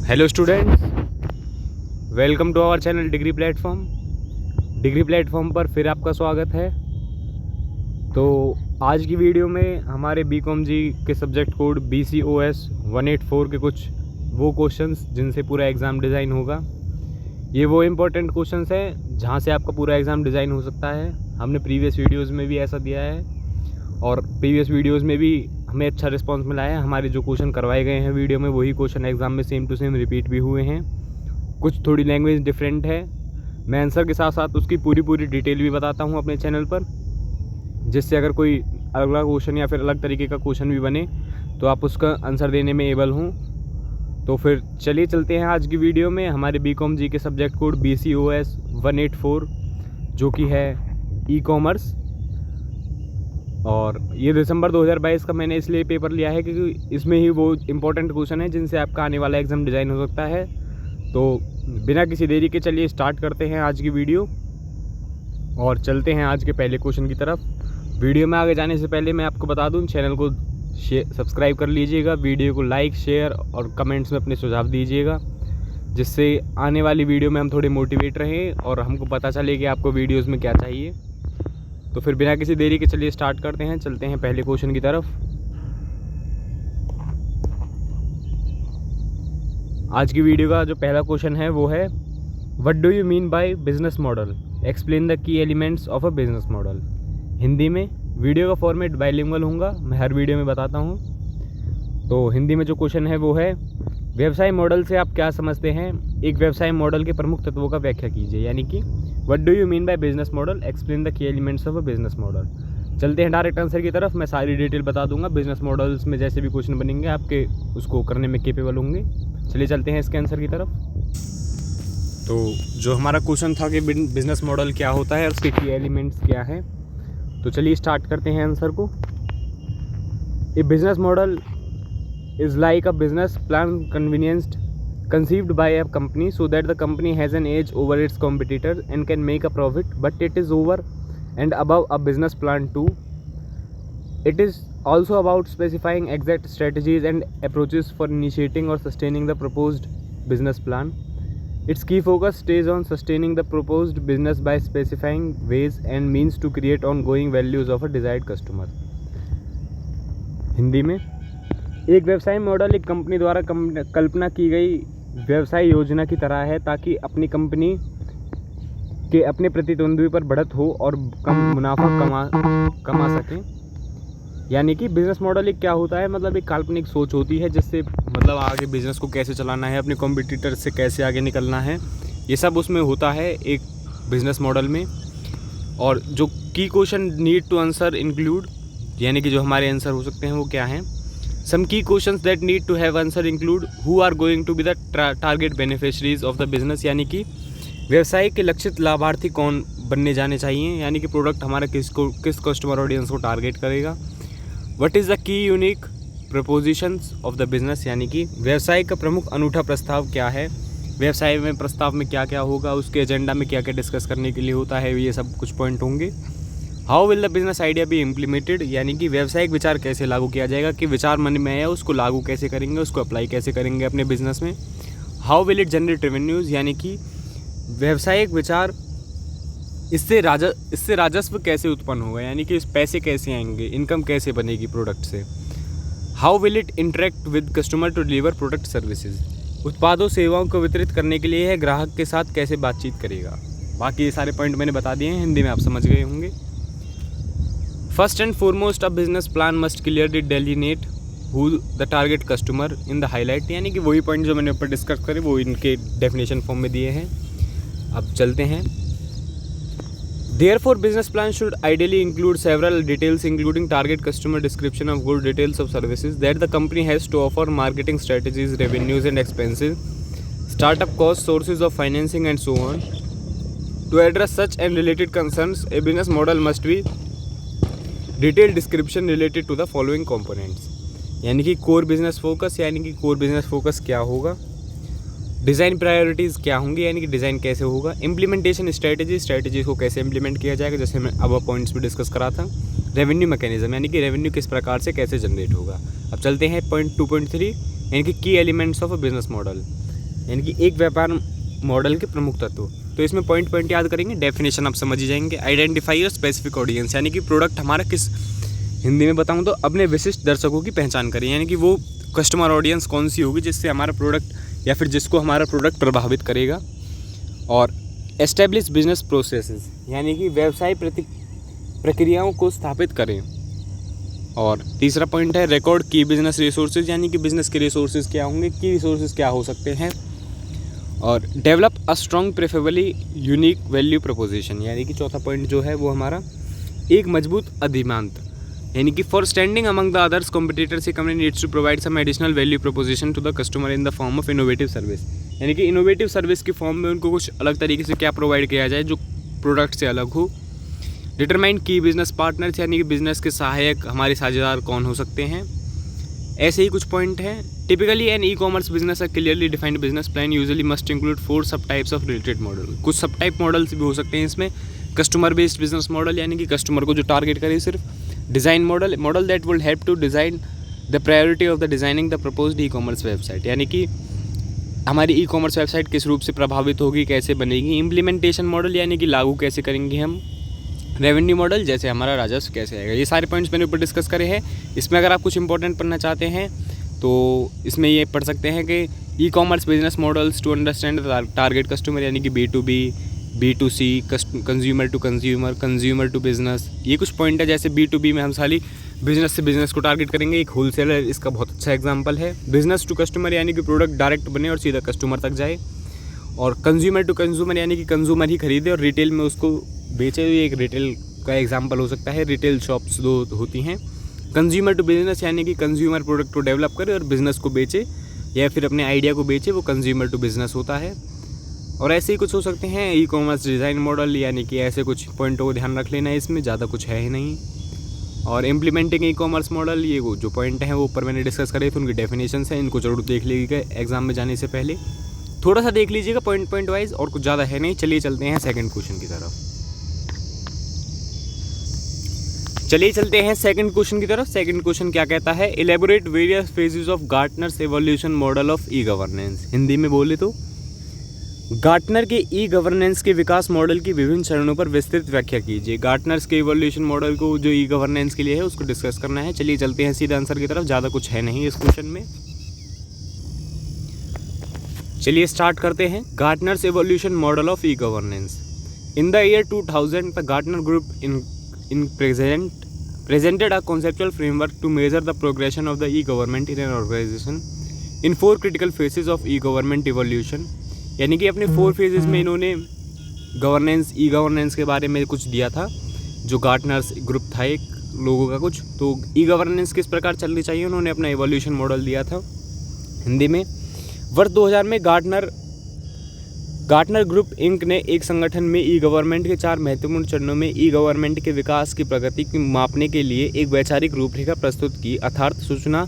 Hello students, welcome to our channel degree platform. Degree platform पर फिर आपका स्वागत है। तो आज की वीडियो में हमारे बीकॉम जी के सब्जेक्ट कोड BCOS 184 के कुछ वो क्वेश्चंस जिनसे पूरा एग्ज़ाम डिज़ाइन होगा। ये वो इम्पोर्टेंट क्वेश्चंस हैं जहाँ से आपका पूरा एग्ज़ाम डिज़ाइन हो सकता है। हमने प्रीवियस वीडियोज़ में भी ऐसा दिया है और प्रीवियस वीडियोज़ में भी हमें अच्छा रिस्पांस मिला है। हमारे जो क्वेश्चन करवाए गए हैं वीडियो में वही क्वेश्चन एग्ज़ाम में सेम टू सेम रिपीट भी हुए हैं। कुछ थोड़ी लैंग्वेज डिफरेंट है। मैं आंसर के साथ साथ उसकी पूरी डिटेल भी बताता हूँ अपने चैनल पर, जिससे अगर कोई अगला क्वेश्चन या फिर अलग तरीके का क्वेश्चन भी बने तो आप उसका आंसर देने में एबल हों। तो फिर चलिए चलते हैं आज की वीडियो में। हमारे बीकॉम जी के सब्जेक्ट कोड BCOS 184 जो कि है ई-कॉमर्स, और ये दिसंबर 2022 का मैंने इसलिए पेपर लिया है क्योंकि इसमें ही वो इम्पोर्टेंट क्वेश्चन है जिनसे आपका आने वाला एग्ज़ाम डिज़ाइन हो सकता है। तो बिना किसी देरी के चलिए स्टार्ट करते हैं आज की वीडियो और चलते हैं आज के पहले क्वेश्चन की तरफ। वीडियो में आगे जाने से पहले मैं आपको बता दूं, चैनल को सब्सक्राइब कर लीजिएगा, वीडियो को लाइक शेयर और कमेंट्स में अपने सुझाव दीजिएगा, जिससे आने वाली वीडियो में हम थोड़े मोटिवेट रहें और हमको पता चले कि आपको वीडियोज़ में क्या चाहिए। तो फिर बिना किसी देरी के चलिए स्टार्ट करते हैं, चलते हैं पहले क्वेश्चन की तरफ। आज की वीडियो का जो पहला क्वेश्चन है वो है, what do you mean by business model, explain the key elements of a business model. Hindi में। वीडियो का फॉर्मेट बाइलिंगुअल होगा, मैं हर वीडियो में बताता हूँ। तो हिंदी में जो क्वेश्चन है वो है, व्यवसाय मॉडल से आप क्या समझते हैं, एक व्यवसाय मॉडल के प्रमुख तत्वों का व्याख्या कीजिए। यानी कि what do you mean by business model, explain the key elements of a business model. चलते हैं डायरेक्ट आंसर की तरफ। मैं सारी डिटेल बता दूंगा। बिजनेस मॉडल्स में जैसे भी क्वेश्चन बनेंगे आपके उसको करने में केपेबल होंगे। चलिए चलते हैं इसके आंसर की तरफ। तो जो हमारा क्वेश्चन था कि बिजनेस मॉडल क्या होता है और उसके की एलिमेंट्स क्या हैं, तो चलिए स्टार्ट करते हैं आंसर को। A business model is like a business plan conceived by a company so that the company has an edge over its competitors and can make a profit, but it is over and above a business plan too. It is also about specifying exact strategies and approaches for initiating or sustaining the proposed business plan. Its key focus stays on sustaining the proposed business by specifying ways and means to create ongoing values of a desired customer. Hindi में, एक व्यवसाय model एक company द्वारा कल्पना की गई व्यवसाय योजना की तरह है ताकि अपनी कंपनी के अपने प्रतिद्वंद्वी पर बढ़त हो और कम मुनाफा कमा सकें। यानी कि बिजनेस मॉडल एक क्या होता है, मतलब एक काल्पनिक सोच होती है जिससे मतलब आगे बिजनेस को कैसे चलाना है, अपने कॉम्पिटिटर से कैसे आगे निकलना है, ये सब उसमें होता है एक बिजनेस मॉडल में। और जो की question need to answer include, यानी कि जो हमारे आंसर हो सकते हैं वो क्या हैं। Some key questions that need to have answer include who are going to be the target beneficiaries of the business, यानी कि व्यवसाय के लक्षित लाभार्थी कौन बनने जाने चाहिए, यानी कि प्रोडक्ट हमारा किस कस्टमर ऑडियंस को टारगेट करेगा। What is the key unique propositions of the business, यानी कि व्यवसाय का प्रमुख अनूठा प्रस्ताव क्या है, व्यवसाय में प्रस्ताव में क्या क्या होगा, उसके एजेंडा में क्या क्या डिस्कस करने के लिए होता है, ये सब कुछ पॉइंट होंगे। How will the business idea be implemented, यानी कि व्यवसायिक विचार कैसे लागू किया जाएगा, कि विचार मन में है उसको लागू कैसे करेंगे, उसको अप्लाई कैसे करेंगे अपने बिजनेस में। How will it generate revenues, यानी कि व्यवसायिक विचार इससे राजस्व कैसे उत्पन्न होगा, यानी कि पैसे कैसे आएंगे, इनकम कैसे बनेगी प्रोडक्ट से। How will it interact with customer to deliver product services, उत्पादों सेवाओं को वितरित करने के लिए ग्राहक के साथ कैसे बातचीत करेगा। बाकी ये सारे पॉइंट मैंने बता दिए हैं, हिंदी में आप समझ गए होंगे। First and foremost, a business plan must clearly delineate who the target customer in the highlight, यानी कि वही पॉइंट जो मैंने ऊपर डिस्कस करे वो इनके डेफिनेशन फॉर्म में दिए हैं। अब चलते हैं। Therefore, business plan should ideally include several details including target customer description of good, details of services that the company has to offer, marketing strategies, revenues and expenses, startup costs, sources of financing and so on. To address such and related concerns, a business model must be detail description related to the following components, यानी कि core business focus, यानी कि core business focus क्या होगा, design priorities क्या होंगी, यानी कि डिज़ाइन कैसे होगा, इम्प्लीमेंटेशन स्ट्रैटेजीज़ को कैसे इम्प्लीमेंट किया जाएगा, जैसे मैं अब पॉइंट्स में डिस्कस करा था, रेवेन्यू मैकेनिज्म, यानी कि रेवेन्यू किस प्रकार से कैसे जनरेट होगा। अब चलते हैं पॉइंट 2.3, यानी कि की elements of a business model. यानी कि एक व्यापार मॉडल के प्रमुख तत्व। तो इसमें पॉइंट याद करेंगे, डेफिनेशन आप समझ ही जाएंगे। आइडेंटिफाई और स्पेसिफिक ऑडियंस, यानी कि प्रोडक्ट हमारा किस, हिंदी में बताऊं तो अपने विशिष्ट दर्शकों की पहचान करें, यानी कि वो कस्टमर ऑडियंस कौन सी होगी जिससे हमारा प्रोडक्ट या फिर जिसको हमारा प्रोडक्ट प्रभावित करेगा। और एस्टेब्लिश बिजनेस प्रोसेसेस, यानी कि व्यवसाय प्रक्रियाओं को स्थापित करें। और तीसरा पॉइंट है रिकॉर्ड की बिजनेस रिसोर्सेज, यानी कि बिजनेस के रिसोर्सेज क्या होंगे, की रिसोर्सेज क्या हो सकते हैं। और develop a strong preferably unique value preposition, यानी कि चौथा पॉइंट जो है वो हमारा एक मजबूत अधिमांत, यानी कि for standing among the others competitors a company needs to provide some additional value proposition to the customer in the form of innovative service, यानी कि इनोवेटिव सर्विस की फॉर्म में उनको कुछ अलग तरीके से क्या प्रोवाइड किया जाए जो प्रोडक्ट से अलग हो। डिटरमाइन की बिजनेस पार्टनर्स, यानी कि बिजनेस के सहायक हमारे साझेदार कौन हो सकते हैं। ऐसे ही कुछ पॉइंट हैं। Typically an e commerce business a clearly defined business plan usually must include 4 sub types of related model, कुछ सब टाइप मॉडल्स भी हो सकते हैं इसमें। कस्टमर बेस्ड बिजनेस मॉडल, यानी कि कस्टमर को जो टारगेट करे सिर्फ। Design model that will help to design the priority of the designing the proposed e commerce website, यानी कि हमारी ई कॉमर्स वेबसाइट किस रूप से प्रभावित होगी, कैसे बनेगी। इम्प्लीमेंटेशन मॉडल, यानी कि लागू कैसे करेंगे हम। रेवेन्यू मॉडल, जैसे हमारा राजस्व कैसे आएगा। ये सारे पॉइंट्स मैंने ऊपर डिस्कस करे हैं। इसमें अगर आप कुछ इंपॉर्टेंट पढ़ना चाहते हैं तो इसमें ये पढ़ सकते हैं कि e commerce business models to understand target customer, यानी कि B2B, B2C, consumer to consumer, consumer to business. ये कुछ पॉइंट है। जैसे B2B में हम सारी बिजनेस से बिजनेस को टारगेट करेंगे, एक होलसेलर इसका बहुत अच्छा एग्जांपल है। बिजनेस टू कस्टमर, यानी कि प्रोडक्ट डायरेक्ट बने और सीधा कस्टमर तक जाए। और कंज्यूमर टू कंज्यूमर, यानी कि कंज्यूमर ही खरीदे और रिटेल में उसको बेचे, ये एक रिटेल का एग्जांपल हो सकता है। रिटेल शॉप्स दो होती हैं। कंज्यूमर टू बिजनेस, यानी कि कंज्यूमर प्रोडक्ट को डेवलप करे और बिजनेस को बेचे या फिर अपने आइडिया को बेचे, वो कंज्यूमर टू बिजनेस होता है। और ऐसे ही कुछ हो सकते हैं। ई कॉमर्स डिज़ाइन मॉडल, यानी कि ऐसे कुछ पॉइंटों को ध्यान रख लेना है, इसमें ज़्यादा कुछ है ही नहीं। और इम्प्लीमेंटिंग ई कॉमर्स मॉडल, ये वो जो पॉइंट हैं वो ऊपर मैंने डिस्कस करे थे, उनकी डेफिनेशंस हैं, इनको जरूर देख लीजिएगा एग्जाम में जाने से पहले, थोड़ा सा देख लीजिएगा पॉइंट वाइज, और कुछ ज़्यादा है नहीं। चलिए चलते हैं सेकंड क्वेश्चन की तरफ। सेकंड क्वेश्चन क्या कहता है, elaborate various phases of Gartner's evolution model of e governance. Hindi में बोले तो गार्टनर के ई गवर्नेंस के विकास मॉडल की विभिन्न चरणों पर विस्तृत व्याख्या कीजिए। गार्टनर्स के इवोल्यूशन मॉडल को जो ई गवर्नेंस के लिए है उसको डिस्कस करना है। चलिए चलते हैं सीधा आंसर की तरफ, ज़्यादा कुछ है नहीं इस क्वेश्चन में। चलिए स्टार्ट करते हैं। Gartner's evolution model of e governance. In the year 2000 the Gartner group presented a conceptual framework to measure the progression of the e-government in an organization in 4 critical phases of e-government evolution, यानी कि अपने 4 phases में इन्होंने e governance के बारे में कुछ दिया था। जो गार्टनर्स ग्रुप था एक लोगों का कुछ, तो ई गवर्नेंस किस प्रकार चलनी चाहिए उन्होंने अपना एवोल्यूशन मॉडल दिया था हिंदी में। वर्ष 2000 में गार्टनर ग्रुप इंक ने एक संगठन में ई गवर्नमेंट के 4 महत्वपूर्ण चरणों में ई गवर्नमेंट के विकास की प्रगति को मापने के लिए एक वैचारिक रूपरेखा प्रस्तुत की, अर्थात सूचना,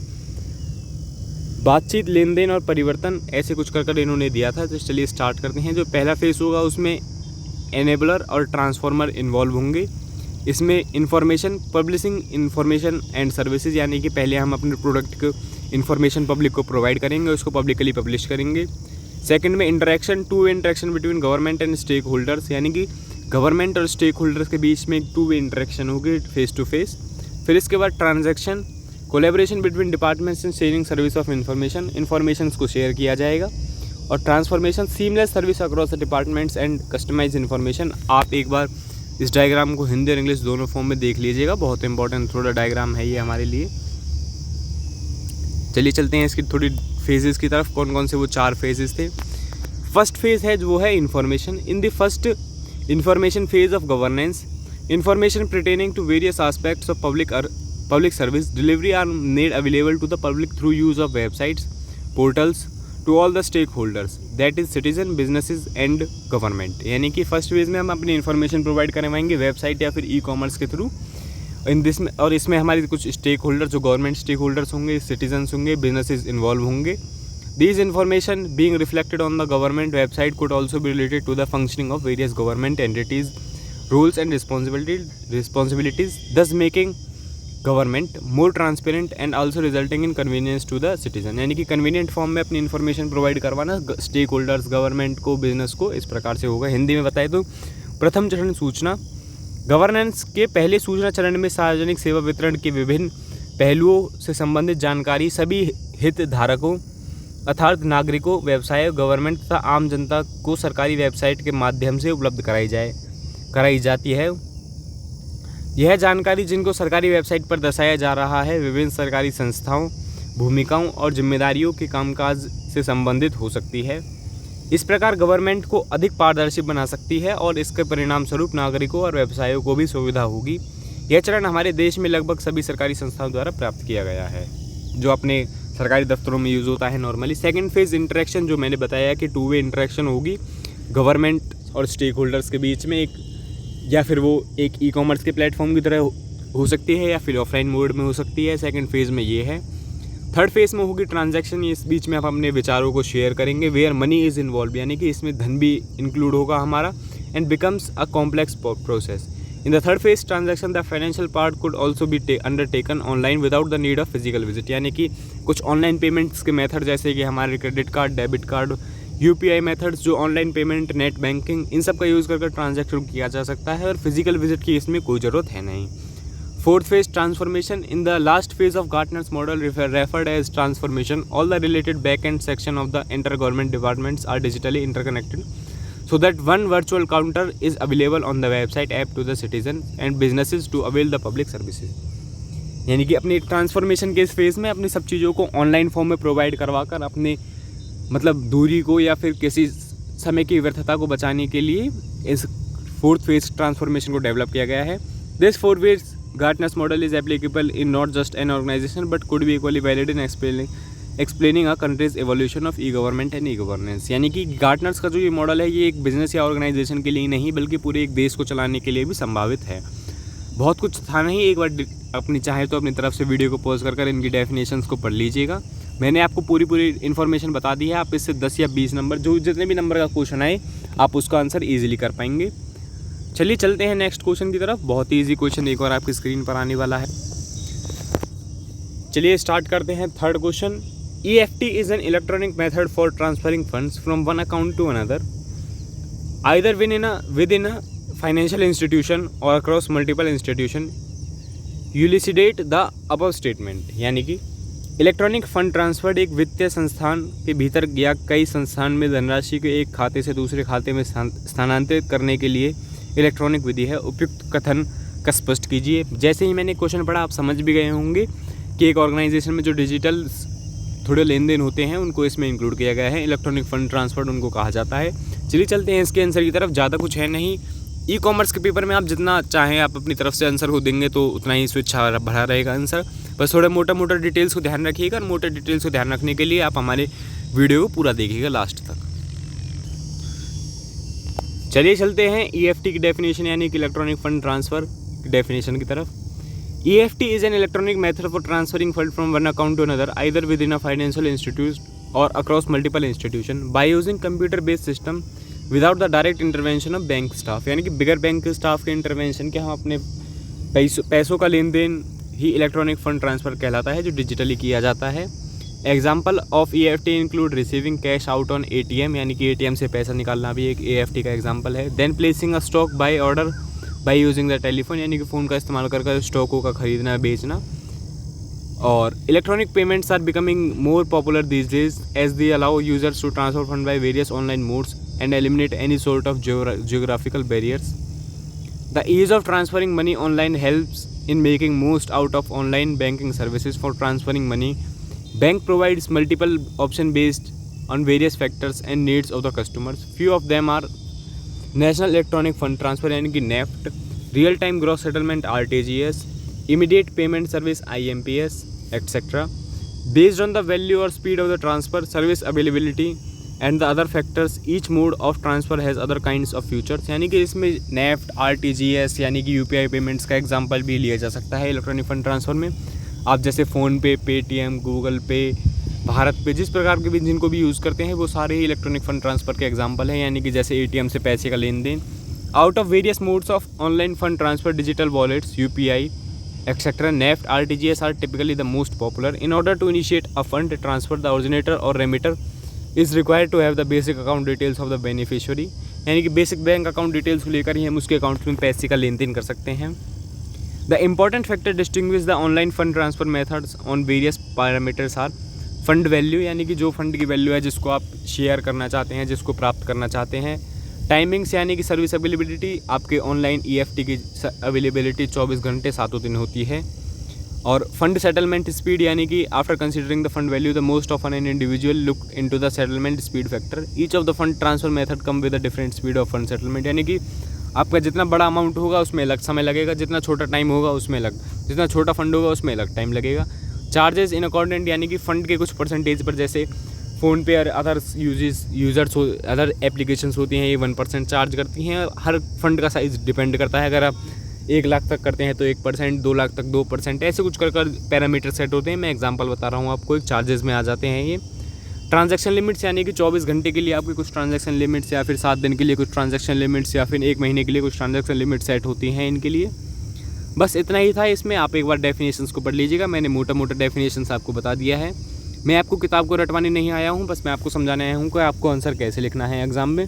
बातचीत, लेन देन और परिवर्तन, ऐसे कुछ कर इन्होंने दिया था। तो चलिए स्टार्ट करते हैं। जो पहला फेस होगा उसमें एनेबलर और ट्रांसफॉर्मर इन्वॉल्व होंगे। इसमें information publishing, information and services, यानी कि पहले हम अपने प्रोडक्ट को इन्फॉर्मेशन पब्लिक को प्रोवाइड करेंगे, उसको पब्लिकली पब्लिश करेंगे। सेकंड में interaction, two way interaction between government and stakeholders, यानी कि गवर्नमेंट और स्टेक होल्डर्स के बीच में एक टू वे इंटरेक्शन होगी फेस टू फेस। फिर इसके बाद transaction, collaboration between departments in sharing service of information को शेयर किया जाएगा। और transformation, seamless service across the departments and customize information. आप एक बार इस डायग्राम को हिंदी और इंग्लिश दोनों फॉर्म में देख लीजिएगा, बहुत इंपॉर्टेंट थोड़ा डायग्राम है ये हमारे लिए। चलिए चलते हैं इसकी थोड़ी फेजेस की तरफ, कौन कौन से वो 4 फेजेस थे। फर्स्ट फेज है वो है information. In the first information phase of governance, information pertaining to various aspects of public service delivery are made available to the public through use of websites, portals to all the stakeholders, that is citizen, businesses and government। यानी कि first phase में हम अपनी information provide करवाएंगे website या फिर e commerce के through. और इसमें हमारे कुछ स्टेक होल्डर, जो गवर्नमेंट स्टेक होल्डर्स होंगे, सिटीजन्स होंगे, बिजनेसेस इन्वॉल्व होंगे। These information being reflected on the government website could also be related to the functioning of various government entities, roles and responsibilities, thus making government more transparent and also resulting in convenience to the citizen, यानी कि convenient form में अपनी information provide करवाना stakeholders, government को, business को, इस प्रकार से होगा। हिंदी में बताए तो प्रथम चरण सूचना। गवर्नेंस के पहले सूचना चरण में सार्वजनिक सेवा वितरण के विभिन्न पहलुओं से संबंधित जानकारी सभी हितधारकों अर्थात नागरिकों, व्यवसायों, गवर्नमेंट तथा आम जनता को सरकारी वेबसाइट के माध्यम से उपलब्ध कराई जाती है। यह जानकारी जिनको सरकारी वेबसाइट पर दर्शाया जा रहा है विभिन्न सरकारी संस्थाओं, भूमिकाओं और जिम्मेदारियों के कामकाज से संबंधित हो सकती है। इस प्रकार गवर्नमेंट को अधिक पारदर्शी बना सकती है और इसके परिणाम स्वरूप नागरिकों और व्यवसायों को भी सुविधा होगी। यह चरण हमारे देश में लगभग सभी सरकारी संस्थाओं द्वारा प्राप्त किया गया है, जो अपने सरकारी दफ्तरों में यूज़ होता है नॉर्मली। सेकंड फेज़ इंटरेक्शन, जो मैंने बताया कि 2 वे इंटरेक्शन होगी गवर्नमेंट और स्टेक होल्डर्स के बीच में, एक या फिर वो एक ई-कॉमर्स के प्लेटफॉर्म की तरह हो सकती है या फिर ऑफलाइन मोड में हो सकती है। सेकंड फेज़ में ये है। थर्ड फेज़ में होगी ट्रांजैक्शन, इस बीच में आप अपने विचारों को शेयर करेंगे। वेयर मनी इज़ इन्वॉल्व, यानी कि इसमें धन भी इंक्लूड होगा हमारा, and becomes a complex process. In the third phase transaction, the financial part could also be undertaken online without the need of physical visit, यानी कि कुछ ऑनलाइन पेमेंट्स के मेथड जैसे कि हमारे credit card, debit card, UPI methods, जो online payment, net banking, इन सब का यूज़ करके ट्रांजैक्शन किया जा सकता है और फिजिकल विजिट की इसमें कोई ज़रूरत है नहीं। Fourth phase transformation. In the last phase of Gartner's model referred as transformation, all the related back end section of the inter government departments are digitally interconnected so that one virtual counter is available on the website app to the citizens and businesses to avail the public services। यानी कि अपनी transformation के इस phase में अपनी सब चीज़ों को ऑनलाइन फॉर्म में प्रोवाइड करवा कर अपने मतलब दूरी को या फिर किसी समय की व्यर्थता को बचाने के लिए इस फोर्थ फेज ट्रांसफॉर्मेशन को डेवलप किया गया है। This fourth phase Gartner's model is applicable in not just an organisation but could be equally valid in explaining a country's evolution of e government and e governance. यानी कि गार्टनर्स का जो ये model है ये एक बिजनेस या ऑर्गेनाइजेशन के लिए नहीं बल्कि पूरे एक देश को चलाने के लिए भी संभावित है। बहुत कुछ था नहीं, एक बार अपनी चाहे तो अपनी तरफ से वीडियो को पॉज कर इनकी डेफिनेशंस को पढ़ लीजिएगा। मैंने आपको पूरी इन्फॉर्मेशन बता दी है। आप इससे 10 या 20 नंबर जो जितने भी नंबर का क्वेश्चन आए आप उसका आंसर ईजिली कर पाएंगे। चलिए चलते हैं नेक्स्ट क्वेश्चन की तरफ। बहुत ही ईजी क्वेश्चन एक और आपकी स्क्रीन पर आने वाला है। चलिए स्टार्ट करते हैं third question. EFT is an electronic method for transferring funds from one account to another, either within a financial institution or across multiple institutions. Elucidate the above statement। यानी कि इलेक्ट्रॉनिक फंड ट्रांसफर एक वित्तीय संस्थान के भीतर या कई संस्थान में धनराशि को एक खाते से दूसरे खाते में स्थानांतरित करने के लिए इलेक्ट्रॉनिक विधि है। उपयुक्त कथन का स्पष्ट कीजिए। जैसे ही मैंने क्वेश्चन पढ़ा आप समझ भी गए होंगे कि एक ऑर्गेनाइजेशन में जो डिजिटल थोड़े लेन देन होते हैं उनको इसमें इंक्लूड किया गया है। इलेक्ट्रॉनिक फंड ट्रांसफर उनको कहा जाता है। चलिए चलते हैं इसके आंसर की तरफ। ज़्यादा कुछ है नहीं। ई कॉमर्स के पेपर में आप जितना चाहें आप अपनी तरफ से आंसर को देंगे तो उतना ही स्वेच्छा भरा रहेगा आंसर। बस थोड़ा मोटा डिटेल्स को ध्यान रखिएगा और मोटे डिटेल्स को ध्यान रखने के लिए आप हमारे वीडियो को पूरा देखिएगा लास्ट तक। चलिए चलते हैं EFT की डेफिनेशन यानी कि इलेक्ट्रॉनिक फंड ट्रांसफर की डेफिनेशन की तरफ। EFT is an electronic method for transferring funds from one account to another, either within a financial institution or across multiple institutions, by using computer-based system without the direct intervention of bank staff। यानी कि बिगर bank staff के intervention के हम अपने पैसों का लेन देन ही इलेक्ट्रॉनिक फंड ट्रांसफ़र कहलाता है जो डिजिटली किया जाता है। Example of EFT include receiving cash out on ATM, यानी कि ATM से पैसा निकालना भी एक EFT का एग्जाम्पल है। Then placing a stock by order by using the telephone, यानी कि फ़ोन का इस्तेमाल कर स्टॉकों का खरीदना बेचना। और electronic payments are becoming more popular these days as they allow users to transfer fund by various online modes and eliminate any sort of geographical barriers. The ease of transferring money online helps in making most out of online banking services for transferring money. Bank provides multiple options based on various factors and needs of the customers. Few of them are National Electronic Fund Transfer यानी कि NEFT, Real Time Gross Settlement RTGS, Immediate Payment Service IMPS, etc. Based on the value or speed of the transfer, service availability and the other factors, each mode of transfer has other kinds of features। यानी कि इसमें NEFT, RTGS यानी कि UPI payments का example भी लिया जा सकता है इलेक्ट्रॉनिक फ़ंड ट्रांसफ़र में। आप जैसे फ़ोनपे, पेटीएम, गूगल पे, भारत पे, जिस प्रकार के भी जिनको भी यूज़ करते हैं वो सारे ही इलेक्ट्रॉनिक फ़ंड ट्रांसफ़र के एग्जांपल हैं। यानी कि जैसे ATM से पैसे का लेन देन। Out of various modes of online fund transfer, digital wallets, UPI etc. NEFT, RTGS are typically the most popular. In order to initiate a fund transfer, the originator or remitter is required to have the basic account details of the beneficiary. यानी कि basic bank account details को लेकर ही हम उसके account में पैसे का लेन देन कर सकते हैं. The important factor distinguish the online fund transfer methods on various parameters are fund value, यानी कि जो फंड की वैल्यू है जिसको आप शेयर करना चाहते हैं, जिसको प्राप्त करना चाहते हैं. टाइमिंग्स, यानी कि सर्विस अवेलेबिलिटी, आपके ऑनलाइन EFT की अवेलेबिलिटी 24 घंटे 7 दिन होती है. और फंड सेटलमेंट स्पीड, यानी कि after considering the fund value the most often an individual look into the settlement speed factor. Each of the fund transfer method come with the different speed of fund settlement, यानी कि आपका जितना बड़ा amount होगा उसमें अलग समय लगेगा, जितना छोटा टाइम होगा उसमें अलग, जितना छोटा फंड होगा उसमें अलग टाइम लगेगा. चार्जेस इन अकॉर्डेंट, यानी कि फ़ंड के कुछ परसेंटेज पर, जैसे फ़ोनपे और अदर्स यूज़र्स अदर एप्लीकेशंस होती हैं, ये 1% चार्ज करती हैं. हर फंड का साइज़ डिपेंड करता है. अगर आप 1 लाख तक करते हैं तो 1%, 2 लाख तक 2%, ऐसे कुछ कर पैरामीटर सेट होते हैं. मैं एग्जांपल बता रहा हूँ आपको, एक चार्जेस में आ जाते हैं ये. ट्रांजैक्शन लिमिट्स, यानी कि 24 घंटे के लिए आपकी कुछ ट्रांजैक्शन लिमिट्स, या फिर 7 दिन के लिए कुछ ट्रांजैक्शन लिमिट्स, या फिर 1 महीने के लिए कुछ ट्रांजैक्शन लिमिट सेट होती हैं इनके लिए. बस इतना ही था इसमें. आप एक बार डेफिनेशंस को पढ़ लीजिएगा. मैंने मोटा मोटा डेफिनेशंस आपको बता दिया है. मैं आपको किताब को रटवाने नहीं आया हूँ, बस मैं आपको समझाने आया हूँ कि आपको आंसर कैसे लिखना है एग्ज़ाम में.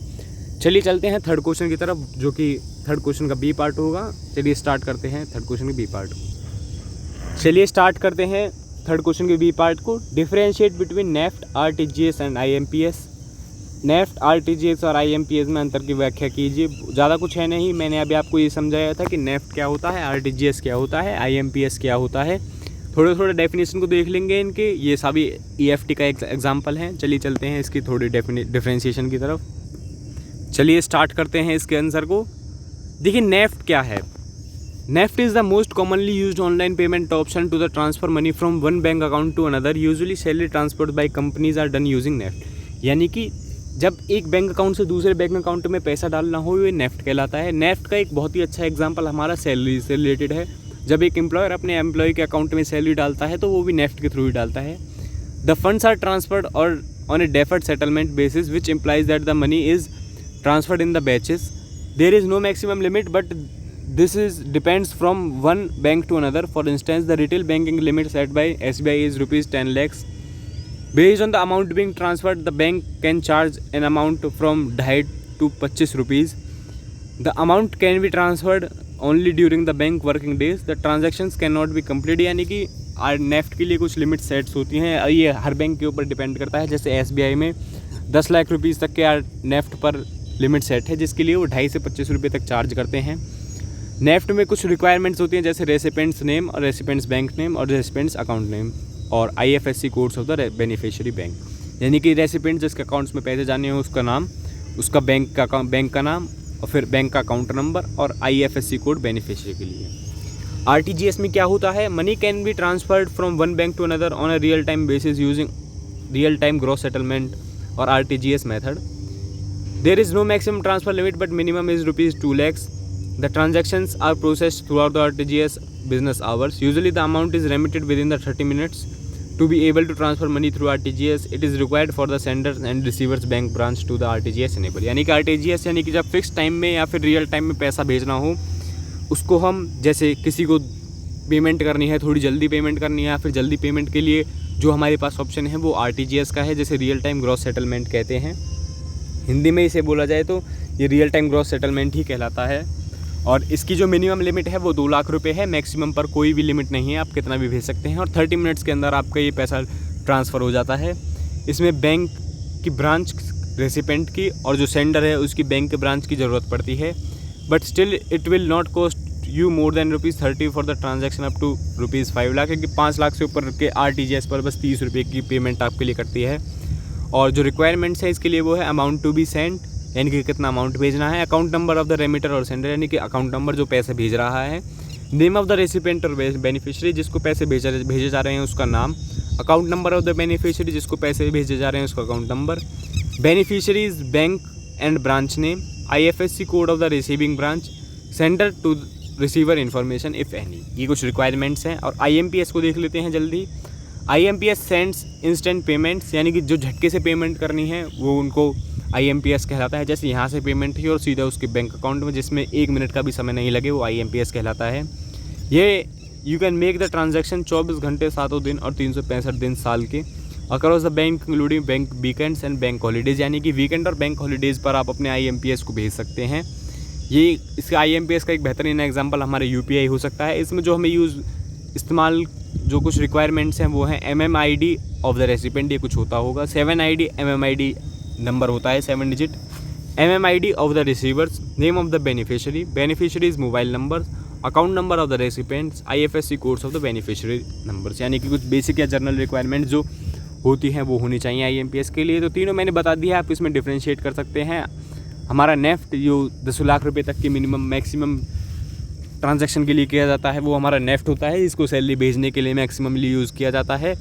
चलिए चलते हैं थर्ड क्वेश्चन की तरफ, जो कि थर्ड क्वेश्चन का बी पार्ट होगा. चलिए स्टार्ट करते हैं थर्ड क्वेश्चन के बी पार्ट को. चलिए स्टार्ट करते हैं थर्ड क्वेश्चन के बी पार्ट को. Differentiate between NEFT, RTGS and IMPS. NEFT, RTGS और IMPS में अंतर की व्याख्या कीजिए. ज़्यादा कुछ है नहीं, मैंने अभी आपको ये समझाया था कि नेफ्ट क्या होता है, RTGS क्या होता है, IMPS क्या होता है. थोड़े थोड़े डेफिनेशन को देख लेंगे इनके. ये सभी EFT का एग्जाम्पल हैं. चलिए चलते हैं इसकी थोड़ी डिफरेंशिएशन की तरफ. चलिए स्टार्ट करते हैं इसके आंसर को. देखिए नेफ्ट क्या है. NEFT is the most commonly used online payment option to the transfer money from one bank account to another. Usually salary transferred by companies are done using NEFT. यानी कि जब एक बैंक अकाउंट से दूसरे bank account में पैसा डालना हो, ये नेफ्ट कहलाता है. नेफ्ट का एक बहुत ही अच्छा एग्जांपल हमारा सैलरी से रिलेटेड है. जब एक एम्प्लॉयर अपने एम्प्लॉय के अकाउंट में सैलरी डालता है तो वो भी नेफ्ट के थ्रू ही डालता है. द फंड्स आर ट्रांसफर्ड और on a deferred settlement basis which implies that the money is transferred in the batches. There is no maximum limit but this is depends from one bank to another. For instance, the retail banking limit set by SBI is rupees 10 lakhs. Based on the amount being transferred, the bank can charge an amount from 2.5 to 25 rupees. The amount can be transferred only during the bank working days. The transactions cannot be completed. यानी कि NEFT के लिए कुछ limit sets होती हैं. ये हर bank के ऊपर डिपेंड करता है. जैसे SBI में 10 लाख रुपीज़ तक के नेफ्ट पर लिमिट सेट है, जिसके लिए वो 2.5 से 25 रुपये तक चार्ज करते हैं. नेफ्ट में कुछ रिक्वायरमेंट्स होती हैं, जैसे रेसिपेंट्स नेम और रेसिपेंट्स बैंक नेम और रेसिपेंट्स अकाउंट नेम और IFSC codes of the beneficiary bank. यानी कि रेसिपेंट जिसके अकाउंट्स में पैसे जाने हैं उसका नाम, उसका बैंक का नाम और फिर बैंक का अकाउंट नंबर और IFSC कोड बेनिफिशियरी के लिए. RTGS में क्या होता है. Money can be transferred from one bank to another on a real time basis using real time gross settlement और RTGS method. There is no maximum transfer limit but minimum is rupees 2 lakhs. The transactions are processed throughout the RTGS business hours. Usually the amount is remitted within the 30 minutes. To be able to transfer money through RTGS, it is required for the senders and receivers bank branch to the RTGS enable. यानी कि RTGS यानी कि जब fix time में या फिर real time में पैसा भेजना हो, उसको हम जैसे किसी को पेमेंट करनी है, थोड़ी जल्दी पेमेंट करनी है या फिर जल्दी पेमेंट के लिए जो हमारे पास ऑप्शन है वो RTGS का है, जैसे रियल टाइम ग्रॉस सेटलमेंट कहते हैं. हिंदी में इसे बोला जाए तो ये रियल टाइम ग्रॉस सेटलमेंट ही कहलाता है. और इसकी जो मिनिमम लिमिट है वो 2 लाख रुपए है. मैक्सिमम पर कोई भी लिमिट नहीं है, आप कितना भी भेज सकते हैं और 30 मिनट्स के अंदर आपका ये पैसा ट्रांसफ़र हो जाता है. इसमें बैंक की ब्रांच रेसिपेंट की और जो सेंडर है उसकी बैंक के ब्रांच की ज़रूरत पड़ती है. But still it will not cost you more than ₹30 for the transaction up to ₹5 lakh, क्योंकि 5 लाख से ऊपर के RTGS पर बस 30 रुपये की पेमेंट आपके लिए करती है. और जो रिक्वायरमेंट्स है इसके लिए वो है अमाउंट टू बी सेंड, यानी कि कितना अमाउंट भेजना है, account number of the remitter और सेंडर यानी कि अकाउंट नंबर जो पैसे भेज रहा है, नेम ऑफ द रेसिपेंट और बेनिफिशियरी जिसको पैसे भेजे जा रहे हैं उसका नाम, account number of the beneficiary जिसको पैसे भेजे जा रहे हैं उसका account number, beneficiary's bank and branch name, IFSC code of the receiving branch, sender to receiver information if any. ये कुछ रिक्वायरमेंट्स हैं. और IMPS को देख लेते हैं जल्दी. IMPS सेंड्स इंस्टेंट पेमेंट्स, यानी कि जो झटके से पेमेंट करनी है वो उनको IMPS कहलाता है. जैसे यहाँ से पेमेंट हुई और सीधा उसके बैंक अकाउंट में जिसमें 1 मिनट का भी समय नहीं लगे, वो IMPS कहलाता है. ये you can make the transaction 24 घंटे 7 दिन और 365 दिन साल के across the bank including bank weekends and bank holidays, यानी कि वीकेंड और बैंक हॉलीडेज़ पर आप अपने IMPS को भेज सकते हैं। ये इसका IMPS का एक बेहतरीन एग्जांपल हमारा UPI हो सकता है। इसमें जो हमें इस्तेमाल जो कुछ रिक्वायरमेंट्स हैं वो हैं MMID ऑफ द रेसिपेंट, ये कुछ होता होगा, 7 ID MMID नंबर होता है 7 digit, MMID of the receivers, name of the beneficiary's mobile number, account number of the recipients, IFSC codes of the beneficiary numbers, यानी कि कुछ बेसिक या जनरल रिक्वायरमेंट जो होती हैं वो होनी चाहिए IMPS के लिए। तो तीनों मैंने बता दिया, आप इसमें डिफ्रेंशिएट कर सकते हैं। हमारा नेफ्ट जो 10 लाख रुपए तक की मिनिमम मैक्सिमम ट्रांजैक्शन के लिए किया जाता है वो हमारा नेफ्ट होता है, इसको सैलरी भेजने के लिए मैक्सिममली यूज़ किया जाता है।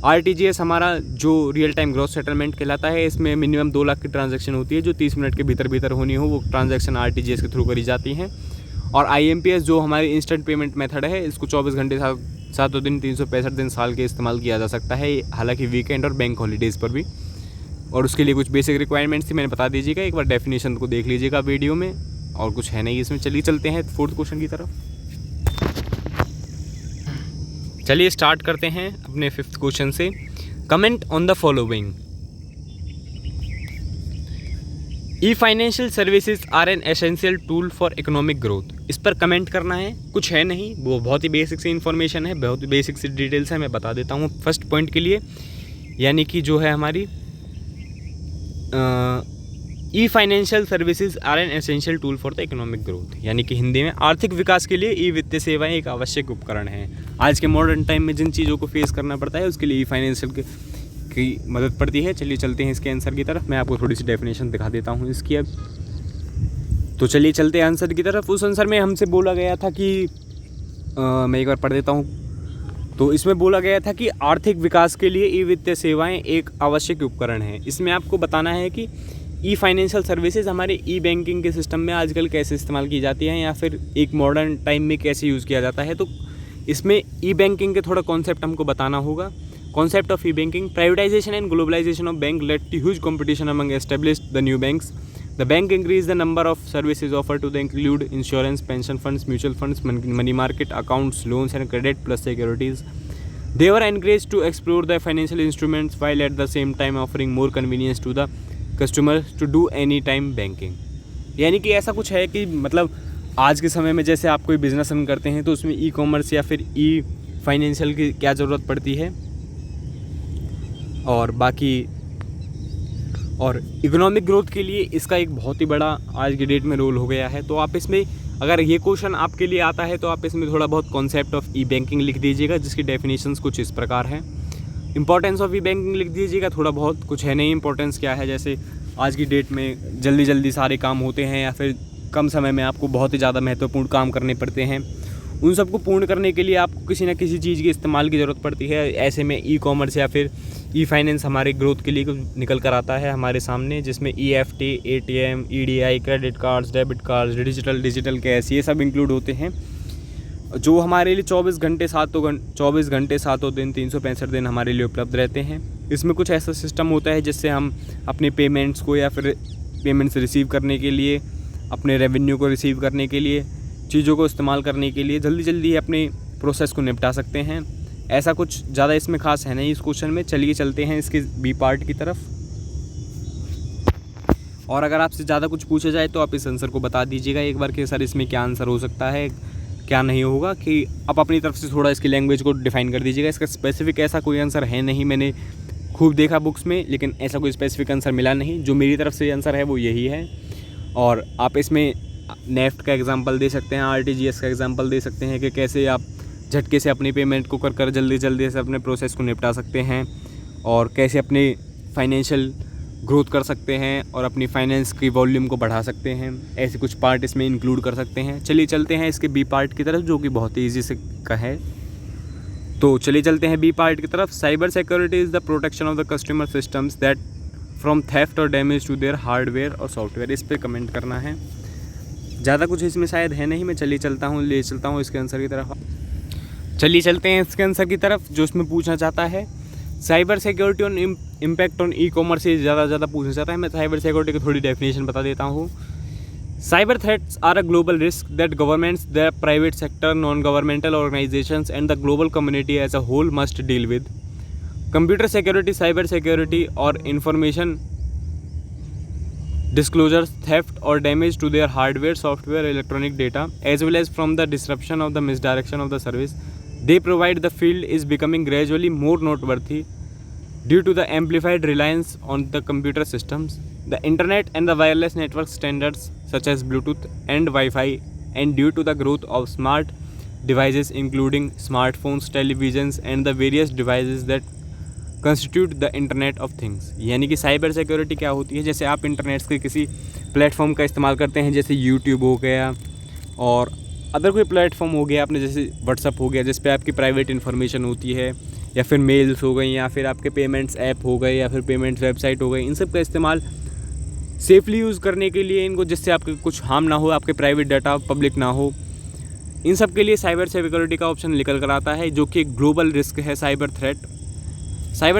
RTGS हमारा जो रियल टाइम ग्रॉस सेटलमेंट कहलाता है, इसमें मिनिमम 2 लाख की ट्रांजैक्शन होती है जो 30 मिनट के भीतर होनी हो, वो ट्रांजैक्शन RTGS के थ्रू करी जाती हैं। और IMPS जो हमारी इंस्टेंट पेमेंट मेथड है, इसको 24 घंटे 7 दिन 365 दिन साल के इस्तेमाल किया जा सकता है, हालांकि वीकेंड और बैंक हॉलीडेज़ पर भी। और उसके लिए कुछ बेसिक रिक्वायरमेंट्स थी, मैंने बता दीजिएगा, एक बार डेफिनेशन को देख लीजिएगा वीडियो में, और कुछ है नहीं इसमें। चलिए चलते हैं 4th क्वेश्चन की तरफ। चलिए स्टार्ट करते हैं अपने 5th क्वेश्चन से। Comment on the following, e financial services are an essential tool for economic growth. इस पर कमेंट करना है, कुछ है नहीं, वो बहुत ही बेसिक सी इन्फॉर्मेशन है, बहुत ही बेसिक सी डिटेल्स है, मैं बता देता हूँ फर्स्ट पॉइंट के लिए, यानी कि जो है हमारी ई financial services are an essential tool for the economic growth, यानी कि हिंदी में आर्थिक विकास के लिए ई वित्तीय सेवाएं एक आवश्यक उपकरण हैं। आज के मॉडर्न टाइम में जिन चीज़ों को फेस करना पड़ता है उसके लिए ई फाइनेंशियल की मदद पड़ती है। चलिए चलते हैं इसके आंसर की तरफ, मैं आपको थोड़ी सी डेफिनेशन दिखा देता हूँ इसकी अब। तो चलिए चलते हैं आंसर की तरफ। उस आंसर में हमसे बोला गया था कि मैं एक बार पढ़ देता हूँ। तो इसमें बोला गया था कि आर्थिक विकास के लिए ई वित्तीय सेवाएं एक आवश्यक उपकरण है। इसमें आपको बताना है कि ई फाइनेंशियल सर्विसेज हमारे ई बैंकिंग के सिस्टम में आजकल कैसे इस्तेमाल की जाती हैं, या फिर एक मॉडर्न टाइम में कैसे यूज़ किया जाता है। तो इसमें ई बैंकिंग के थोड़ा कॉन्सेप्ट हमको बताना होगा। Concept of e banking, privatisation and globalisation of bank led to huge competition among established the new banks. The bank increase the number of services offer to the include insurance, pension funds, mutual funds, money market accounts, loans and credit plus securities. They were encouraged to explore the financial instruments while at the same time offering more convenience to the customer to do any time banking। यानी कि ऐसा कुछ है कि मतलब आज के समय में जैसे आप कोई बिजनेस रन करते हैं तो उसमें ई कॉमर्स या फिर ई फाइनेंशियल की क्या ज़रूरत पड़ती है, और बाकी और इकोनॉमिक ग्रोथ के लिए इसका एक बहुत ही बड़ा आज की डेट में रोल हो गया है। तो आप इसमें अगर ये क्वेश्चन आपके लिए आता है तो आप इसमें थोड़ा बहुत कॉन्सेप्ट ऑफ ई बैंकिंग लिख दीजिएगा, जिसकी डेफिनेशंस कुछ इस प्रकार हैं। इंपॉर्टेंस ऑफ ई बैंकिंग लिख दीजिएगा थोड़ा बहुत, कुछ है नहीं इंपॉर्टेंस क्या है। जैसे आज की डेट में जल्दी जल्दी सारे काम होते हैं, या फिर कम समय में आपको बहुत ही ज़्यादा महत्वपूर्ण काम करने पड़ते हैं, उन सबको पूर्ण करने के लिए आपको किसी न किसी चीज़ के इस्तेमाल की ज़रूरत पड़ती है। ऐसे में ई कॉमर्स या फिर ई फाइनेंस हमारे ग्रोथ के लिए निकल कर आता है हमारे सामने, जिसमें EFT, ATM, EDI, credit cards, debit cards, digital cash, ये सब इंक्लूड होते हैं, जो हमारे लिए 24 घंटे 7 दिन 365 दिन हमारे लिए उपलब्ध रहते हैं। इसमें कुछ ऐसा सिस्टम होता है जिससे हम अपने पेमेंट्स को या फिर पेमेंट्स रिसीव करने के लिए, अपने रेवेन्यू को रिसीव करने के लिए, चीज़ों को इस्तेमाल करने के लिए जल्दी अपने प्रोसेस को निपटा सकते हैं। ऐसा कुछ ज़्यादा इसमें खास है नहीं इस क्वेश्चन में। चलिए चलते हैं इसके बी पार्ट की तरफ। और अगर आपसे ज़्यादा कुछ पूछा जाए तो आप इस आंसर को बता दीजिएगा एक बार कि सर इसमें क्या आंसर हो सकता है, क्या नहीं होगा, कि आप अपनी तरफ से थोड़ा इसकी लैंग्वेज को डिफाइन कर दीजिएगा। इसका स्पेसिफिक ऐसा कोई आंसर है नहीं, मैंने खूब देखा बुक्स में, लेकिन ऐसा कोई स्पेसिफिक आंसर मिला नहीं। जो मेरी तरफ से आंसर है वो यही है। और आप इसमें नेफ्ट का एग्जांपल दे सकते हैं, RTGS का एग्जांपल दे सकते हैं कि कैसे आप झटके से अपनी पेमेंट को कर जल्दी से अपने प्रोसेस को निपटा सकते हैं, और कैसे अपने फाइनेंशियल ग्रोथ कर सकते हैं और अपनी फाइनेंस की वॉल्यूम को बढ़ा सकते हैं। ऐसे कुछ पार्ट इसमें इंक्लूड कर सकते हैं। चलिए चलते हैं इसके बी पार्ट की तरफ, जो कि बहुत ही ईजी से का है। तो चलिए चलते हैं बी पार्ट की तरफ। Cyber security is the protection of the customer systems that from theft और डैमेज टू देयर हार्डवेयर और सॉफ्टवेयर। इस पर कमेंट करना है, ज़्यादा कुछ इसमें शायद है नहीं। मैं ले चलता हूँ इसके आंसर की तरफ। चलिए चलते हैं इसके आंसर की तरफ, जो इसमें पूछना चाहता है cyber security on impact on e commerce, से ज़्यादा पूछना चाहता है। मैं साइबर सिक्योरिटी की थोड़ी डेफिनेशन बता देता हूँ। Cyber threats are a global risk that governments, the private sector, non-governmental organizations, and the global community as a whole must deal with. Computer security, cyber security, or information disclosures, theft, or damage to their hardware, software, electronic data, as well as from the disruption of the misdirection of the service they provide. The field is becoming gradually more noteworthy due to the amplified reliance on the computer systems, the internet, and the wireless network standards such as Bluetooth and Wi-Fi, and due to the growth of smart devices including smartphones, televisions, and the various devices that constitute the internet of things. यानी कि cyber security क्या होती है, जैसे आप internet के किसी platform का इस्तेमाल करते हैं, जैसे यूट्यूब हो गया और अदर कोई प्लेटफॉर्म हो गया, आपने जैसे व्हाट्सअप हो गया जिस पे आपकी प्राइवेट इन्फॉर्मेशन होती है, या फिर मेल्स हो गई, या फिर आपके पेमेंट्स ऐप हो गए, या फिर पेमेंट्स वेबसाइट हो गई, इन सब का इस्तेमाल सेफली यूज़ करने के लिए, इनको जिससे आपके कुछ हार्म ना हो, आपके प्राइवेट डाटा पब्लिक ना हो, इन सब के लिए साइबर सिक्योरिटी का ऑप्शन निकल कर आता है, जो कि एक ग्लोबल रिस्क है। साइबर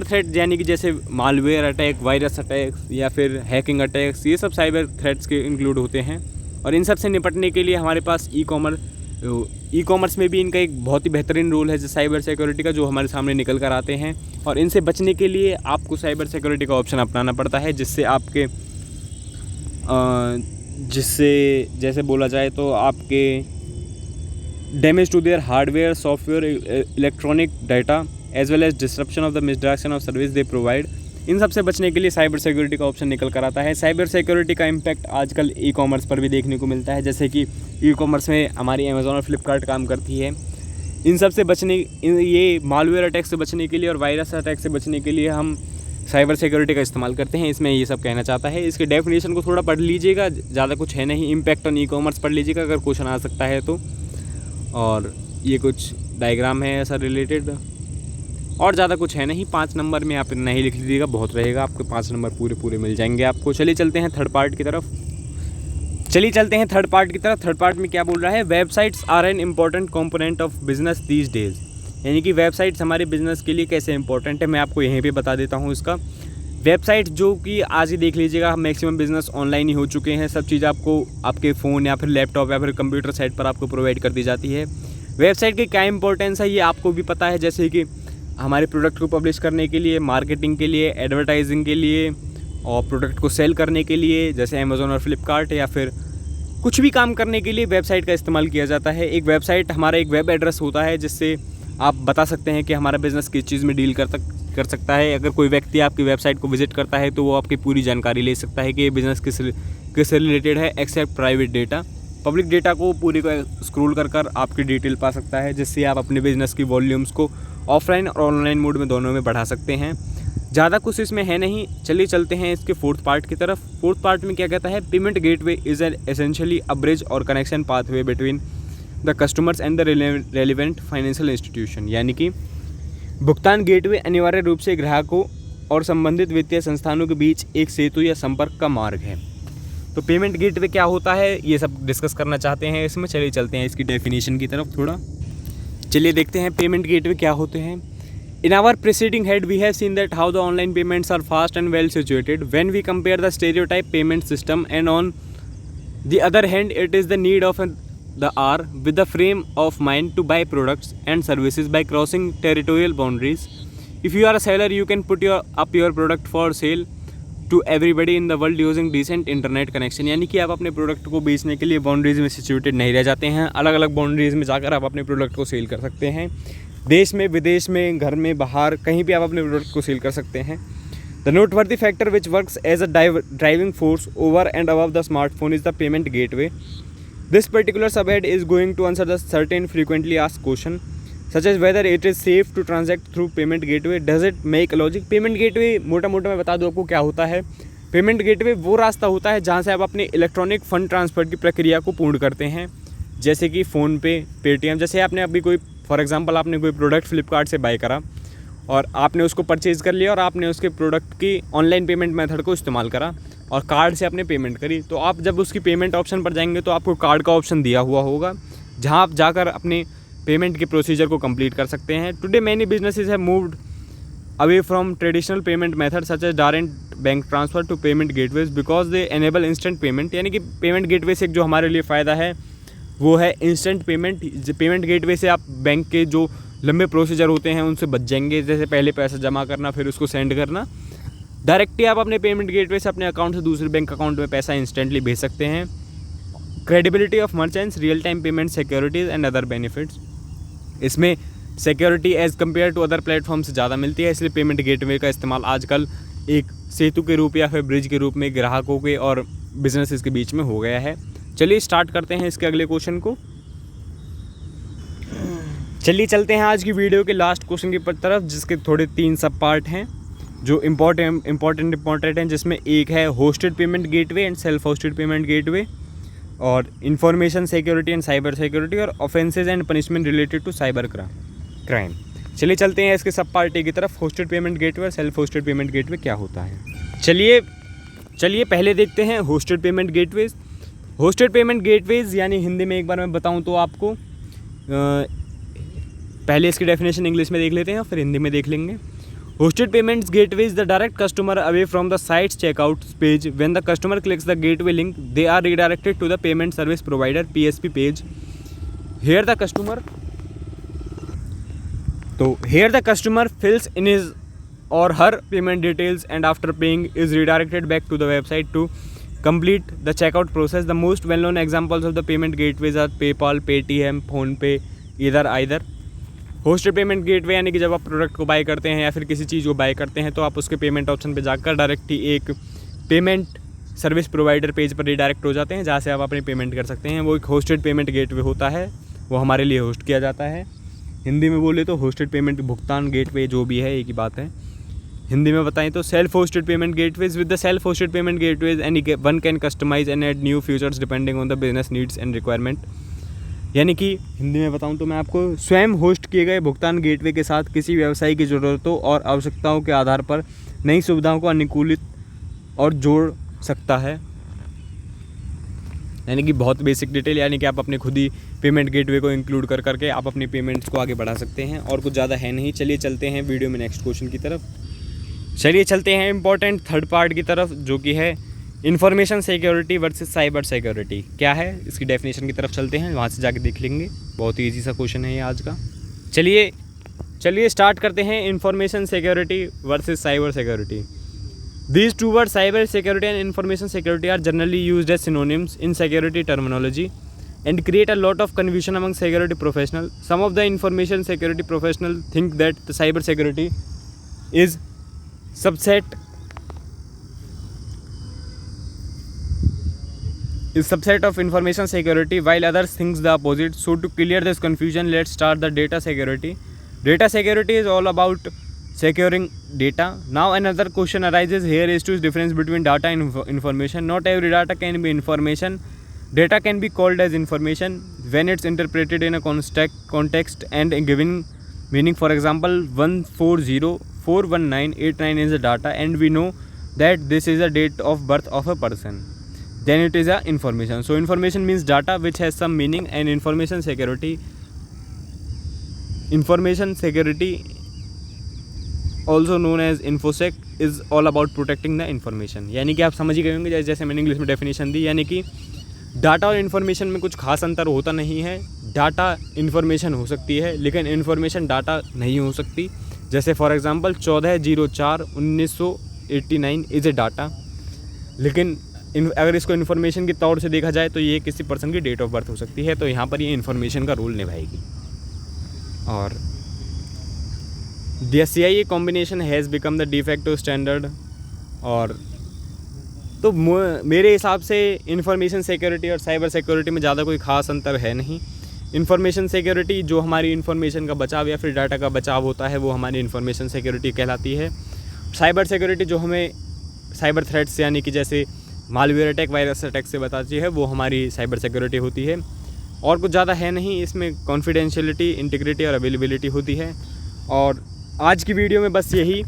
थ्रेट यानी कि जैसे मालवेयर अटैक, वायरस अटैक्स, या फिर हैकिंग अटैक्स, ये सब साइबर थ्रेट्स के इंक्लूड होते हैं। और इन सब से निपटने के लिए हमारे पास ई कॉमर्स में भी इनका एक बहुत ही बेहतरीन रोल है जो साइबर सिक्योरिटी का, जो हमारे सामने निकल कर आते हैं। और इनसे बचने के लिए आपको साइबर सिक्योरिटी का ऑप्शन अपनाना पड़ता है, जिससे जैसे बोला जाए तो आपके damage to their hardware, software, electronic data, as well as disruption of the misdirection of service they provide. इन सब से बचने के लिए साइबर सिक्योरिटी का ऑप्शन निकल कर आता है। साइबर सिक्योरिटी का इम्पैक्ट आजकल ई कॉमर्स पर भी देखने को मिलता है, जैसे कि ई कॉमर्स में हमारी अमेज़ॉन और फ्लिपकार्ट काम करती है। इन सब से बचने, ये मालवेयर अटैक से बचने के लिए और वायरस अटैक से बचने के लिए हम साइबर सिक्योरिटी का इस्तेमाल करते हैं। इसमें ये सब कहना चाहता है। इसके डेफिनेशन को थोड़ा पढ़ लीजिएगा, ज़्यादा कुछ है नहीं। इम्पैक्ट ऑन ई कॉमर्स पढ़ लीजिएगा अगर क्वेश्चन आ सकता है तो। और ये कुछ डायग्राम है ऐसा रिलेटेड, और ज़्यादा कुछ है नहीं। 5 नंबर में आप नहीं लिख लीजिएगा, बहुत रहेगा, आपके 5 नंबर पूरे मिल जाएंगे आपको। चलिए चलते हैं थर्ड पार्ट की तरफ। थर्ड पार्ट में क्या बोल रहा है, websites are an important component of business these days. यानी कि वेबसाइट्स हमारे बिजनेस के लिए कैसे इंपॉर्टेंट है, मैं आपको यहीं पे बता देता हूँ इसका। वेबसाइट जो कि आज ही देख लीजिएगा, मैक्सिमम बिजनेस ऑनलाइन ही हो चुके हैं। सब चीज़ आपको आपके फ़ोन या फिर लैपटॉप या फिर कंप्यूटर साइट पर आपको प्रोवाइड कर दी जाती है। वेबसाइट की क्या इंपॉर्टेंस है ये आपको भी पता है, जैसे कि हमारे प्रोडक्ट को पब्लिश करने के लिए, मार्केटिंग के लिए, एडवर्टाइजिंग के लिए, और प्रोडक्ट को सेल करने के लिए, जैसे अमेज़ॉन और फ्लिपकार्ट, या फिर कुछ भी काम करने के लिए वेबसाइट का इस्तेमाल किया जाता है। एक वेबसाइट हमारा एक वेब एड्रेस होता है, जिससे आप बता सकते हैं कि हमारा बिज़नेस किस चीज़ में डील कर सकता है। अगर कोई व्यक्ति आपकी वेबसाइट को विजिट करता है तो वो आपकी पूरी जानकारी ले सकता है कि ये बिज़नेस किस रिलेटेड है, except private data. Public data को पूरी को स्क्रॉल कर आपकी डिटेल पा सकता है, जिससे आप अपने बिज़नेस की वॉल्यूम्स को ऑफलाइन और ऑनलाइन मोड में दोनों में बढ़ा सकते हैं। ज़्यादा कुछ इसमें है नहीं। चलिए चलते हैं इसके फोर्थ पार्ट की तरफ। फोर्थ पार्ट में क्या कहता है, payment gateway is an essentially a bridge और connection pathway between the customers and the relevant financial institution. यानी कि भुगतान गेटवे अनिवार्य रूप से ग्राहकों और संबंधित वित्तीय संस्थानों के बीच एक सेतु या संपर्क का मार्ग है। तो पेमेंट गेटवे क्या होता है ये सब डिस्कस करना चाहते हैं इसमें। चलिए चलते हैं इसकी डेफिनेशन की तरफ थोड़ा। चलिए देखते हैं पेमेंट गेटवे क्या होते हैं। In our preceding head, we have seen that how the online payments are fast and well situated when we compare the stereotype payment system, and on the other hand, it is the need of the hour with the frame of mind to buy products and services by crossing territorial boundaries. If you are a seller, you can put up your product for sale to everybody in the world using decent internet connection. यानी कि आप अपने product को बेचने के लिए boundaries में situated नहीं रह जाते हैं। अलग अलग बाउंड्रीज में जाकर आप अपने प्रोडक्ट को सेल कर सकते हैं। देश में, विदेश में, घर में, बाहर, कहीं भी आप अपने प्रोडक्ट को सेल कर सकते हैं। The noteworthy factor which works as a driving force over and above the smartphone is the payment gateway. This particular subhead is going to answer the certain frequently asked question such as whether it is safe to transact through payment gateway, does it make logic. Payment gateway मोटा मोटा मैं बता दूँ आपको क्या होता है। Payment gateway वो रास्ता होता है जहाँ से आप अपने इलेक्ट्रॉनिक फ़ंड ट्रांसफ़र की प्रक्रिया को पूर्ण करते हैं, जैसे कि फ़ोनपे, पेटीएम. जैसे आपने अभी कोई फॉर एग्जांपल आपने कोई प्रोडक्ट फ्लिपकार्ट से बाय करा और आपने उसको परचेज़ कर लिया और आपने उसके प्रोडक्ट की ऑनलाइन पेमेंट मेथड को इस्तेमाल करा और कार्ड से आपने पेमेंट करी, तो आप जब उसकी पेमेंट ऑप्शन पर जाएंगे तो आपको कार्ड का ऑप्शन दिया हुआ होगा, जहां आप जाकर अपने पेमेंट के प्रोसीजर को कंप्लीट कर सकते हैं. Today many businesses have moved away from traditional payment methods such as direct bank transfer to payment gateways because they enable instant payment। यानी कि पेमेंट गेटवे से एक जो हमारे लिए फ़ायदा है वो है इंस्टेंट पेमेंट। पेमेंट गेटवे से आप बैंक के जो लंबे प्रोसीजर होते हैं उनसे बच जाएंगे, जैसे पहले पैसा जमा करना फिर उसको सेंड करना। डायरेक्टली आप अपने पेमेंट गेटवे से अपने अकाउंट से दूसरे बैंक अकाउंट में पैसा इंस्टेंटली भेज सकते हैं। Credibility of merchants, real time payment, securities and other benefits. इसमें security as compare to other platform से ज़्यादा मिलती है, इसलिए पेमेंट गेटवे का इस्तेमाल आजकल एक सेतु के रूप या फिर ब्रिज के रूप में ग्राहकों के और बिजनेसेस के बीच में हो गया है। चलिए स्टार्ट करते हैं इसके अगले क्वेश्चन को। चलिए चलते हैं आज की वीडियो के लास्ट क्वेश्चन की तरफ, जिसके थोड़े 3 सब पार्ट हैं जो इम्पॉर्टेंट हैं, जिसमें एक है hosted payment gateway and self hosted payment gateway, और information security and cyber security, और offences and punishment related to cyber crime. चलिए चलते हैं इसके सब पार्ट की तरफ। होस्टेड पेमेंट गेटवे और सेल्फ होस्टेड पेमेंट गेटवे क्या होता है। चलिए पहले देखते हैं hosted payment gateways. Hosted payment gateways यानी हिंदी में एक बार मैं बताऊं तो आपको पहले इसकी डेफिनेशन इंग्लिश में देख लेते हैं और फिर हिंदी में देख लेंगे। Hosted payments gateway is the direct customer away from the site's checkout page. When the customer clicks the gateway link, they are redirected to the payment service provider (PSP) page. Here the customer fills in his or her payment details, and after paying is redirected back to the website to complete the checkout process. The most well-known examples of the payment gateways are PayPal, Paytm, PhonePe, either. Hosted payment gateway यानी कि जब आप product को bye करते हैं या फिर किसी चीज़ को बाय करते हैं तो आप उसके पेमेंट ऑप्शन पे जाकर डायरेक्ट ही एक पेमेंट सर्विस प्रोवाइडर पेज पर रिडायरेक्ट हो जाते हैं, जहाँ से आप अपनी पेमेंट कर सकते हैं। वो एक होस्टेड पेमेंट गेटवे होता है, वो हमारे लिए होस्ट किया जाता है। हिंदी में बोले तो होस्टेड पेमेंट भुगतान गेटवे जो भी है एक ही बात है। हिंदी में बताएं तो self hosted payment gateways. With the self hosted payment gateways any one can customise and add new features depending on the business needs and requirement. यानी कि हिंदी में बताऊं तो मैं आपको स्वयं होस्ट किए गए भुगतान गेटवे के साथ किसी व्यवसाय की ज़रूरतों और आवश्यकताओं के आधार पर नई सुविधाओं को अनुकूलित और जोड़ सकता है। यानी कि बहुत बेसिक डिटेल, यानी कि आप अपने खुद ही पेमेंट गेटवे को इंक्लूड कर करके आप अपनी पेमेंट्स को आगे बढ़ा सकते हैं, और कुछ ज़्यादा है नहीं। चलिए चलते हैं वीडियो में नेक्स्ट क्वेश्चन की तरफ। चलिए चलते हैं इंपॉर्टेंट थर्ड पार्ट की तरफ, जो कि है information security versus cyber security क्या है। इसकी डेफिनेशन की तरफ चलते हैं, वहाँ से जाके देख लेंगे। बहुत ही ईजी सा क्वेश्चन है ये आज का। चलिए स्टार्ट करते हैं। Information security versus cyber security. These two words, cyber security and information security, are generally used as synonyms in security terminology and create a lot of confusion among security professionals. Some of the information security professionals think that the cyber security is subset of information security, while others think the opposite. So to clear this confusion, let's start the data security. Data security is all about securing data. Now another question arises here is to difference between data and information. Not every data can be information. Data can be called as information when it's interpreted in a context and given meaning. For example, 1404198 is a data and we know that this is a date of birth of a person. Then it is a information. So information means data which has some meaning, and information security also known as InfoSec is all about protecting the information. यानी कि आप समझ ही गए होंगे जैसे मैंने English में definition दी, यानी कि डाटा और इन्फॉर्मेशन में कुछ खास अंतर होता नहीं है। डाटा इन्फॉर्मेशन हो सकती है लेकिन इन्फॉर्मेशन डाटा नहीं हो सकती। जैसे for example 14/04/1989 is a data, लेकिन अगर इसको इन्फॉर्मेशन के तौर से देखा जाए तो ये किसी पर्सन की डेट ऑफ बर्थ हो सकती है, तो यहाँ पर ये इन्फॉर्मेशन का रोल निभाएगी। और The CIA combination has become the de facto standard। और तो मेरे हिसाब से इन्फॉर्मेशन सिक्योरिटी और साइबर सिक्योरिटी में ज़्यादा कोई ख़ास अंतर है नहीं। इन्फॉर्मेशन सिक्योरिटी जो हमारी इन्फॉर्मेशन का बचाव या फिर डाटा का बचाव होता है वो हमारी इन्फॉर्मेशन सिक्योरिटी कहलाती है। साइबर सिक्योरिटी जो हमें साइबर थ्रेट्स यानी कि जैसे मालवेयर अटैक, वायरस अटैक से बताती है, वो हमारी साइबर सिक्योरिटी होती है। और कुछ ज़्यादा है नहीं, इसमें कॉन्फिडेंशियलिटी, इंटीग्रिटी और अवेलेबिलिटी होती है। और आज की वीडियो में बस यही,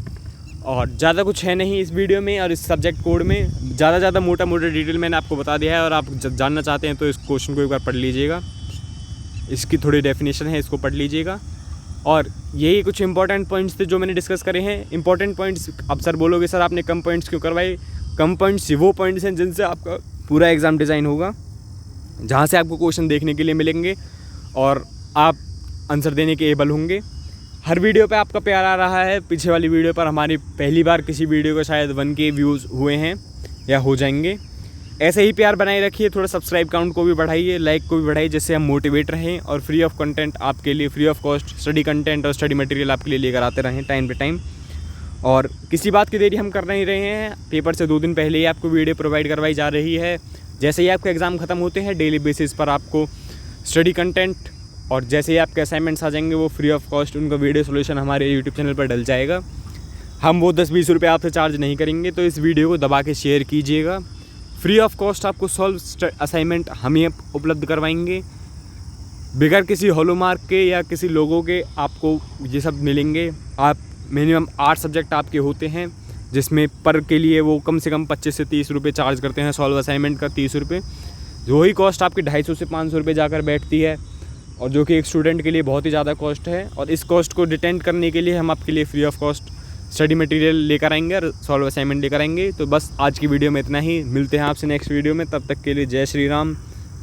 और ज़्यादा कुछ है नहीं इस वीडियो में और इस सब्जेक्ट कोड में। ज़्यादा मोटा डिटेल मैंने आपको बता दिया है, और आप जानना चाहते हैं तो इस क्वेश्चन को एक बार पढ़ लीजिएगा। इसकी थोड़ी डेफिनेशन है, इसको पढ़ लीजिएगा। और यही कुछ इंपॉर्टेंट पॉइंट्स थे जो मैंने डिस्कस करे हैं। इंपॉर्टेंट पॉइंट्स, अब सर बोलोगे सर आपने कम पॉइंट्स क्यों करवाए? कम पॉइंट्स वो पॉइंट्स हैं जिनसे आपका पूरा एग्ज़ाम डिज़ाइन होगा, जहाँ से आपको क्वेश्चन देखने के लिए मिलेंगे और आप आंसर देने के एबल होंगे। हर वीडियो पे आपका प्यार आ रहा है। पीछे वाली वीडियो पर हमारी पहली बार किसी वीडियो को शायद 1K व्यूज़ हुए हैं या हो जाएंगे। ऐसे ही प्यार बनाए रखिए, थोड़ा सब्सक्राइब काउंट को भी बढ़ाइए, लाइक को भी बढ़ाइए, जिससे हम मोटिवेट रहें और फ्री ऑफ कंटेंट आपके लिए, free of cost study content और स्टडी मटेरियल आपके लिए लेकर आते रहें टाइम पे टाइम। और किसी बात की देरी हम कर नहीं रहे हैं, पेपर से 2 दिन पहले ही आपको वीडियो प्रोवाइड करवाई जा रही है। जैसे ही आपके एग्ज़ाम ख़त्म होते हैं डेली बेसिस पर आपको स्टडी कंटेंट, और जैसे ही आपके असाइनमेंट्स आ जाएंगे वो फ्री ऑफ कॉस्ट उनका वीडियो सोल्यूशन हमारे यूट्यूब चैनल पर डल जाएगा। हम वो 10-20 रुपये आपसे चार्ज नहीं करेंगे, तो इस वीडियो को दबा के शेयर कीजिएगा। फ्री ऑफ कॉस्ट आपको सॉल्व असाइनमेंट हम ही उपलब्ध करवाएंगे, बगैर किसी हॉलोमार्क के या किसी लोगों के आपको ये सब मिलेंगे। आप मिनिमम 8 सब्जेक्ट आपके होते हैं, जिसमें पर के लिए वो कम से कम 25 से 30 रुपये चार्ज करते हैं, सॉल्व असाइनमेंट का 30 रुपये। वही कॉस्ट आपकी 250 से 500 रुपये जाकर बैठती है, और जो कि एक स्टूडेंट के लिए बहुत ही ज़्यादा कॉस्ट है। और इस कॉस्ट को डिटेंड करने के लिए हम आपके लिए free of cost study material लेकर आएंगे और सॉल्व असाइनमेंट लेकर आएंगे। तो बस आज की वीडियो में इतना ही, मिलते हैं आपसे नेक्स्ट वीडियो में। तब तक के लिए जय श्री राम,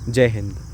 जय हिंद।